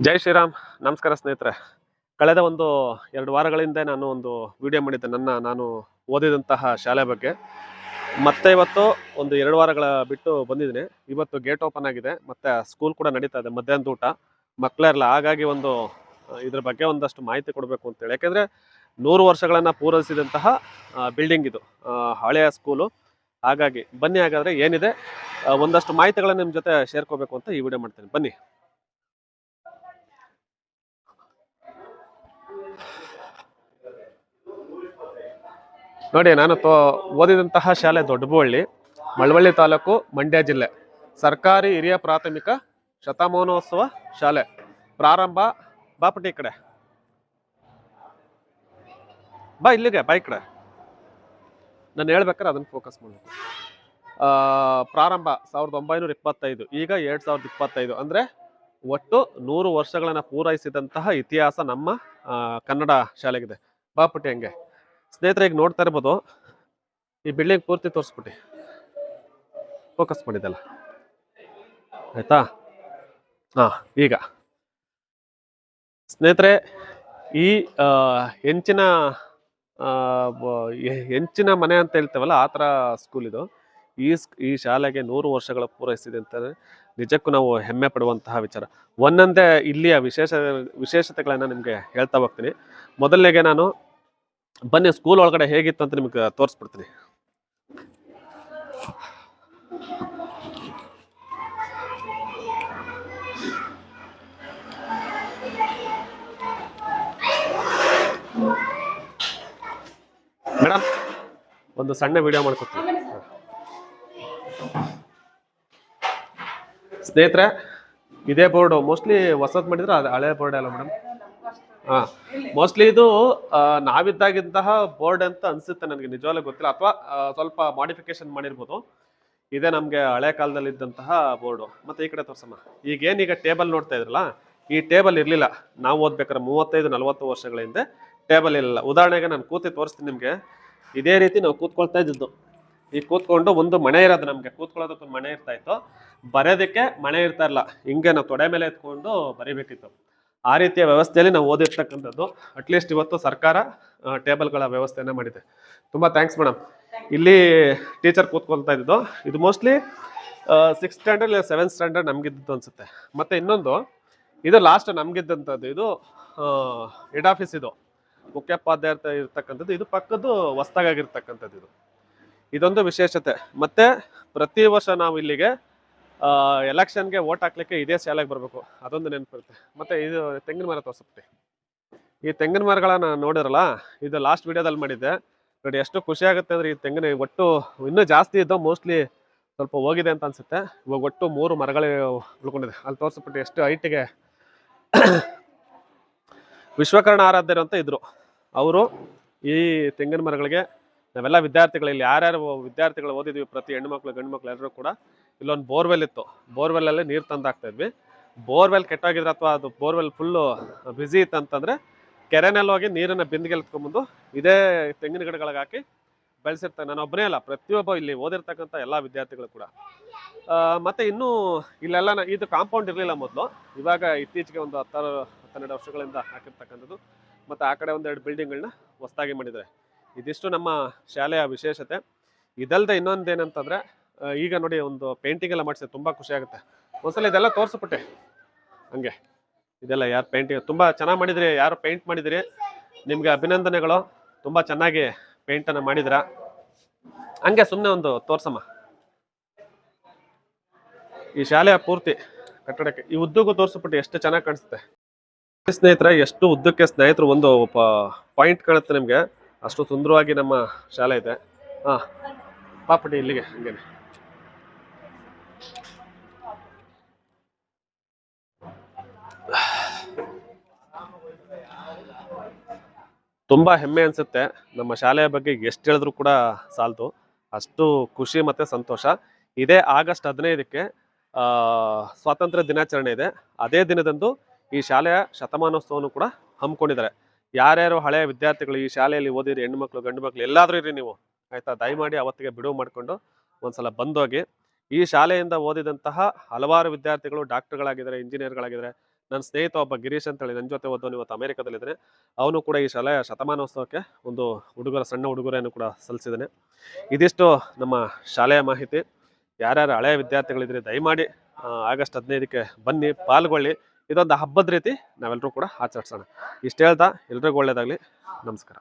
ಜೈ ಶ್ರೀರಾಮ್. ನಮಸ್ಕಾರ ಸ್ನೇಹಿತರೆ. ಕಳೆದ ಒಂದು 2 ವಾರಗಳಿಂದ ನಾನು ಒಂದು ವಿಡಿಯೋ ಮಾಡಿದ್ದೆ ನಾನು ಓದಿದಂತಹ ಶಾಲೆ ಬಗ್ಗೆ. ಮತ್ತೆ ಇವತ್ತು ಒಂದು 2 ವಾರಗಳ ಬಿಟ್ಟು ಬಂದಿದ್ದೀನಿ. ಇವತ್ತು ಗೇಟ್ ಓಪನ್ ಆಗಿದೆ, ಮತ್ತೆ ಸ್ಕೂಲ್ ಕೂಡ ನಡೀತಾ ಇದೆ, ಮಧ್ಯಾಹ್ನದ ಊಟ. ಮಕ್ಕಳೇ ಇರಲ್ಲ, ಹಾಗಾಗಿ ಒಂದು ಇದ್ರ ಬಗ್ಗೆ ಒಂದಷ್ಟು ಮಾಹಿತಿ ಕೊಡಬೇಕು ಅಂತೇಳಿ. ಯಾಕೆಂದರೆ 100 ವರ್ಷಗಳನ್ನು ಪೂರೈಸಿದಂತಹ ಬಿಲ್ಡಿಂಗ್ ಇದು, ಹಳೆಯ ಸ್ಕೂಲು. ಹಾಗಾಗಿ ಬನ್ನಿ, ಹಾಗಾದರೆ ಏನಿದೆ ಒಂದಷ್ಟು ಮಾಹಿತಿಗಳನ್ನು ನಿಮ್ಮ ಜೊತೆ ಶೇರ್ಕೋಬೇಕು ಅಂತ ಈ ವಿಡಿಯೋ ಮಾಡ್ತೀನಿ. ಬನ್ನಿ. ನೋಡಿ, ನಾನು ಓದಿದಂತಹ ಶಾಲೆ ದೊಡ್ಡಬಳ್ಳಿ, ಮಳವಳ್ಳಿ ತಾಲೂಕು, ಮಂಡ್ಯ ಜಿಲ್ಲೆ. ಸರ್ಕಾರಿ ಹಿರಿಯ ಪ್ರಾಥಮಿಕ ಶತಮಾನೋತ್ಸವ ಶಾಲೆ. ಪ್ರಾರಂಭ ಬಾಪಟಿ ಕಡೆ ಬಾ, ಇಲ್ಲಿಗೆ ಬಾ, ಈ ಕಡೆ ನಾನು ಹೇಳ್ಬೇಕಾದ್ರೆ ಅದನ್ನು ಫೋಕಸ್ ಮಾಡಬೇಕು. ಪ್ರಾರಂಭ 1925, ಈಗ 2025. ಅಂದರೆ ಒಟ್ಟು 100 ವರ್ಷಗಳನ್ನು ಪೂರೈಸಿದಂತಹ ಇತಿಹಾಸ ನಮ್ಮ ಕನ್ನಡ ಶಾಲೆಗಿದೆ. ಬಾಪುಟಿ ಹಂಗೆ ಸ್ನೇಹಿತರೆ, ಈಗ ನೋಡ್ತಾ ಇರ್ಬೋದು, ಈ ಬಿಲ್ಡಿಂಗ್ ಪೂರ್ತಿ ತೋರಿಸ್ಬಿಟ್ಟು ಫೋಕಸ್ ಮಾಡಿದ್ದಲ್ಲ, ಆಯ್ತಾ? ಈಗ ಸ್ನೇಹಿತರೆ, ಈ ಹೆಂಚಿನ ಮನೆ ಅಂತ ಹೇಳ್ತೇವಲ್ಲ, ಆ ಥರ ಸ್ಕೂಲ್ ಇದು. ಈ ಶಾಲೆಗೆ 100 ವರ್ಷಗಳ ಪೂರೈಸಿದೆ ಅಂತಂದರೆ ನಿಜಕ್ಕೂ ನಾವು ಹೆಮ್ಮೆ ಪಡುವಂತಹ ವಿಚಾರ. ಒಂದೊಂದೇ ಇಲ್ಲಿಯ ವಿಶೇಷತೆಗಳನ್ನು ನಿಮಗೆ ಹೇಳ್ತಾ ಹೋಗ್ತೀನಿ. ಮೊದಲನೇಗೆ ನಾನು ಬನ್ನಿ, ಸ್ಕೂಲ್ ಒಳಗಡೆ ಹೇಗಿತ್ತು ಅಂತ ನಿಮ್ಗೆ ತೋರಿಸ್ಬಿಡ್ತೀನಿ. ಮೇಡಮ್, ಒಂದು ಸಣ್ಣ ವಿಡಿಯೋ ಮಾಡ್ಕೊತೀನಿ ಸ್ನೇಹಿತರೆ. ಇದೇ ಬೋರ್ಡು ಮೋಸ್ಟ್ಲಿ ಹೊಸದ್ ಮಾಡಿದ್ರೆ ಅದು ಹಳೆ ಬೋರ್ಡ್ ಅಲ್ಲ ಮೇಡಮ್? ಮೋಸ್ಟ್ಲಿ ಇದು ನಾವಿದ್ದಾಗಿದ್ದಂತಹ ಬೋರ್ಡ್ ಅಂತ ಅನ್ಸುತ್ತೆ ನನಗೆ, ನಿಜವಾಗ್ಲೂ ಗೊತ್ತಿಲ್ಲ. ಅಥವಾ ಸ್ವಲ್ಪ ಮಾಡಿಫಿಕೇಶನ್ ಮಾಡಿರ್ಬೋದು. ಇದೇ ನಮಗೆ ಹಳೆ ಕಾಲದಲ್ಲಿ ಇದ್ದಂತಹ ಬೋರ್ಡು. ಮತ್ತೆ ಈ ಕಡೆ ತೋರ್ಸಮ್ಮ. ಈಗ ಟೇಬಲ್ ನೋಡ್ತಾ ಇದ್ರಲ್ಲ, ಈ ಟೇಬಲ್ ಇರಲಿಲ್ಲ. ನಾವು ಓದ್ಬೇಕಾದ್ರೆ 35-40 ವರ್ಷಗಳ ಹಿಂದೆ ಟೇಬಲ್ ಇರಲಿಲ್ಲ. ಉದಾಹರಣೆಗೆ ನಾನು ಕೂತಿ ತೋರಿಸ್ತೀನಿ ನಿಮಗೆ. ಇದೇ ರೀತಿ ನಾವು ಕೂತ್ಕೊಳ್ತಾ ಇದ್ದಿದ್ದು. ಈಗ ಕೂತ್ಕೊಂಡು ಒಂದು ಮನೆ ಇರೋದು, ನಮಗೆ ಕೂತ್ಕೊಳ್ಳೋದಕ್ಕೊಂದು ಮನೆ ಇರ್ತಾ ಇತ್ತು, ಬರೆಯೋದಕ್ಕೆ ಮನೆ ಇರ್ತಾ ಇಲ್ಲ. ಹಿಂಗೆ ನಾವು ತೊಡೆ ಮೇಲೆ ಎತ್ಕೊಂಡು ಬರೀಬೇಕಿತ್ತು. ಆ ರೀತಿಯ ವ್ಯವಸ್ಥೆಯಲ್ಲಿ ನಾವು ಓದಿರ್ತಕ್ಕಂಥದ್ದು. ಅಟ್ಲೀಸ್ಟ್ ಇವತ್ತು ಸರ್ಕಾರ ಟೇಬಲ್ಗಳ ವ್ಯವಸ್ಥೆಯನ್ನು ಮಾಡಿದೆ. ತುಂಬ ಥ್ಯಾಂಕ್ಸ್ ಮೇಡಮ್. ಇಲ್ಲಿ ಟೀಚರ್ ಕೂತ್ಕೊಳ್ತಾ ಇದ್ದು. ಇದು ಮೋಸ್ಟ್ಲಿ 6th ಸ್ಟ್ಯಾಂಡರ್ಡ್ ಇಲ್ಲ 7th ಸ್ಟ್ಯಾಂಡರ್ಡ್ ನಮಗಿದ್ದು ಅನ್ಸುತ್ತೆ. ಮತ್ತು ಇನ್ನೊಂದು, ಇದು ಲಾಸ್ಟ್ ನಮಗಿದ್ದಂಥದ್ದು. ಇದು ಹೆಡ್ ಆಫೀಸ್, ಇದು ಮುಖ್ಯೋಪಾಧ್ಯಾಯ ಇರ್ತಕ್ಕಂಥದ್ದು. ಇದು ಪಕ್ಕದ್ದು ಹೊಸ್ದಾಗಿರ್ತಕ್ಕಂಥದ್ದು. ಇದೊಂದು ವಿಶೇಷತೆ. ಮತ್ತು ಪ್ರತಿ ವರ್ಷ ನಾವು ಇಲ್ಲಿಗೆ ಎಲೆಕ್ಷನ್ಗೆ ವೋಟ್ ಹಾಕ್ಲಿಕ್ಕೆ ಇದೇ ಶಾಲೆಗೆ ಬರಬೇಕು, ಅದೊಂದು ನೆನಪಿರುತ್ತೆ. ಮತ್ತು ಇದು ತೆಂಗಿನ ಮರ ತೋರಿಸ್ಬಿಟ್ಟು, ಈ ತೆಂಗಿನ ಮರಗಳನ್ನ ನೋಡಿರಲ್ಲ, ಇದು ಲಾಸ್ಟ್ ವಿಡಿಯೋದಲ್ಲಿ ಮಾಡಿದ್ದೆ ನೋಡಿ. ಎಷ್ಟು ಖುಷಿ ಆಗುತ್ತೆ ಅಂದರೆ, ಈ ತೆಂಗಿನ ಒಟ್ಟು ಇನ್ನೂ ಜಾಸ್ತಿ ಇದ್ದೋ, ಮೋಸ್ಟ್ಲಿ ಸ್ವಲ್ಪ ಹೋಗಿದೆ ಅಂತ ಅನ್ಸುತ್ತೆ. ಇವಾಗ ಒಟ್ಟು 3 ಮರಗಳೇ ಉಳ್ಕೊಂಡಿದೆ. ಅಲ್ಲಿ ತೋರಿಸ್ಬಿಟ್ಟು ಎಷ್ಟು ಹೈಟಿಗೆ ವಿಶ್ವಕರ್ಣ ಆರಾಧ್ಯರು ಅಂತ ಇದ್ರು. ಅವರು ಈ ತೆಂಗಿನ ಮರಗಳಿಗೆ ನಾವೆಲ್ಲ ವಿದ್ಯಾರ್ಥಿಗಳು, ಇಲ್ಲಿ ಯಾರ್ಯಾರು ವಿದ್ಯಾರ್ಥಿಗಳು ಓದಿದ್ವಿ, ಪ್ರತಿ ಹೆಣ್ಮಕ್ಳು ಗಂಡು ಮಕ್ಳು ಎಲ್ಲರೂ ಕೂಡ, ಇಲ್ಲೊಂದು ಬೋರ್ವೆಲ್ ಇತ್ತು. ಬೋರ್ವೆಲ್ಲಲ್ಲಿ ನೀರು ತಂದು ಹಾಕ್ತಾ ಇದ್ವಿ. ಬೋರ್ವೆಲ್ ಕೆಟ್ಟೋಗಿದ್ರೆ ಅಥವಾ ಅದು ಬೋರ್ವೆಲ್ ಫುಲ್ಲು ಬ್ಯುಸಿ ಇತ್ತಂತಂದರೆ ಕೆರೆನಲ್ಲಿ ಹೋಗಿ ನೀರನ್ನು ಬಿಂದಿಗೆಲ್ ಎತ್ಕೊಂಡ್ಬಂದು ಇದೇ ತೆಂಗಿನ ಗಿಡಗಳಿಗೆ ಹಾಕಿ ಬೆಳೆಸಿರ್ತಾರೆ. ನಾನು ಒಬ್ಬನೇ ಅಲ್ಲ, ಪ್ರತಿಯೊಬ್ಬ ಇಲ್ಲಿ ಓದಿರ್ತಕ್ಕಂಥ ಎಲ್ಲ ವಿದ್ಯಾರ್ಥಿಗಳು ಕೂಡ. ಮತ್ತು ಇನ್ನೂ ಇಲ್ಲೆಲ್ಲ ಇದು ಕಾಂಪೌಂಡ್ ಇರಲಿಲ್ಲ ಮೊದಲು. ಇವಾಗ ಇತ್ತೀಚೆಗೆ ಒಂದು 10-12 ವರ್ಷಗಳಿಂದ ಹಾಕಿರ್ತಕ್ಕಂಥದ್ದು. ಮತ್ತು ಆ ಕಡೆ 1-2 ಬಿಲ್ಡಿಂಗ್ಗಳನ್ನ ಹೊಸದಾಗಿ ಮಾಡಿದ್ದಾರೆ. ಇದಿಷ್ಟು ನಮ್ಮ ಶಾಲೆಯ ವಿಶೇಷತೆ. ಇದಲ್ಲದೆ ಇನ್ನೊಂದೇನಂತಂದರೆ, ಈಗ ನೋಡಿ ಒಂದು ಪೇಂಟಿಂಗ್ ಎಲ್ಲ ಮಾಡಿಸಿದ್ರೆ ತುಂಬ ಖುಷಿ ಆಗುತ್ತೆ. ಒಂದ್ಸಲ ಇದೆಲ್ಲ ತೋರಿಸ್ಬಿಟ್ಟೆ ಹಂಗೆ. ಇದೆಲ್ಲ ಯಾರು ಪೇಂಟಿಂಗ್ ತುಂಬ ಚೆನ್ನಾಗಿ ಮಾಡಿದಿರಿ, ಯಾರು ಪೇಂಟ್ ಮಾಡಿದಿರಿ, ನಿಮಗೆ ಅಭಿನಂದನೆಗಳು. ತುಂಬ ಚೆನ್ನಾಗಿ ಪೇಂಟನ್ನು ಮಾಡಿದಿರ. ಹಂಗೆ ಸುಮ್ಮನೆ ಒಂದು ತೋರ್ಸಮ್ಮ ಈ ಶಾಲೆಯ ಪೂರ್ತಿ ಕಟ್ಟಡಕ್ಕೆ. ಈ ಉದ್ದಕ್ಕೂ ತೋರಿಸ್ಬಿಟ್ಟು ಎಷ್ಟು ಚೆನ್ನಾಗಿ ಕಾಣಿಸುತ್ತೆ ಸ್ನೇಹಿತರೆ. ಎಷ್ಟು ಉದ್ದಕ್ಕೆ ಸ್ನೇಹಿತರು ಒಂದು ಪಾಯಿಂಟ್ ಕಾಣುತ್ತೆ ನಿಮಗೆ, ಅಷ್ಟು ಸುಂದರವಾಗಿ ನಮ್ಮ ಶಾಲೆ ಇದೆ. ಪಾಪಟಿ ಇಲ್ಲಿಗೆ ಹಂಗೇನೆ. ತುಂಬ ಹೆಮ್ಮೆ ಅನಿಸುತ್ತೆ. ನಮ್ಮ ಶಾಲೆಯ ಬಗ್ಗೆ ಎಷ್ಟು ಹೇಳಿದ್ರು ಕೂಡ ಸಾಲದು, ಅಷ್ಟು ಖುಷಿ ಮತ್ತು ಸಂತೋಷ. ಇದೇ ಆಗಸ್ಟ್ 15ಕ್ಕೆ ಸ್ವಾತಂತ್ರ್ಯ ದಿನಾಚರಣೆ ಇದೆ. ಅದೇ ದಿನದಂದು ಈ ಶಾಲೆಯ ಶತಮಾನೋತ್ಸವವನ್ನು ಕೂಡ ಹಮ್ಮಿಕೊಂಡಿದ್ದಾರೆ. ಯಾರ್ಯಾರು ಹಳೆಯ ವಿದ್ಯಾರ್ಥಿಗಳು ಈ ಶಾಲೆಯಲ್ಲಿ ಓದಿರಿ, ಹೆಣ್ಣುಮಕ್ಳು ಗಂಡು ಮಕ್ಳು ಎಲ್ಲಾದರೂ ಇರಿ ನೀವು, ಆಯಿತಾ? ದಯಮಾಡಿ ಅವತ್ತಿಗೆ ಬಿಡುವು ಮಾಡಿಕೊಂಡು ಒಂದ್ಸಲ ಬಂದೋಗಿ. ಈ ಶಾಲೆಯಿಂದ ಓದಿದಂತಹ ಹಲವಾರು ವಿದ್ಯಾರ್ಥಿಗಳು ಡಾಕ್ಟರ್ಗಳಾಗಿದ್ದಾರೆ, ಇಂಜಿನಿಯರ್ಗಳಾಗಿದ್ದಾರೆ, ನನ್ನ ಸ್ನೇಹಿತ ಒಬ್ಬ ಗಿರೀಶ್ ಅಂತೇಳಿ ನನ್ನ ಜೊತೆ ಓದೋನು ಇವತ್ತು ಅಮೆರಿಕದಲ್ಲಿದ್ದಾನೆ. ಅವನು ಕೂಡ ಈ ಶಾಲೆಯ ಶತಮಾನೋತ್ಸವಕ್ಕೆ ಒಂದು ಸಣ್ಣ ಉಡುಗೊರೆಯನ್ನು ಕೂಡ ಸಲ್ಲಿಸಿದ್ದಾನೆ. ಇದಿಷ್ಟು ನಮ್ಮ ಶಾಲೆಯ ಮಾಹಿತಿ. ಯಾರ್ಯಾರು ಹಳೆಯ ವಿದ್ಯಾರ್ಥಿಗಳಿದ್ರೆ ದಯಮಾಡಿ ಆಗಸ್ಟ್ 15ಕ್ಕೆ ಬನ್ನಿ, ಪಾಲ್ಗೊಳ್ಳಿ. ಇದೊಂದು ಹಬ್ಬದ ರೀತಿ ನಾವೆಲ್ಲರೂ ಕೂಡ ಆಚರಿಸೋಣ. ಇಷ್ಟು ಹೇಳ್ತಾ ಎಲ್ರಿಗೂ ಒಳ್ಳೇದಾಗಲಿ. ನಮಸ್ಕಾರ.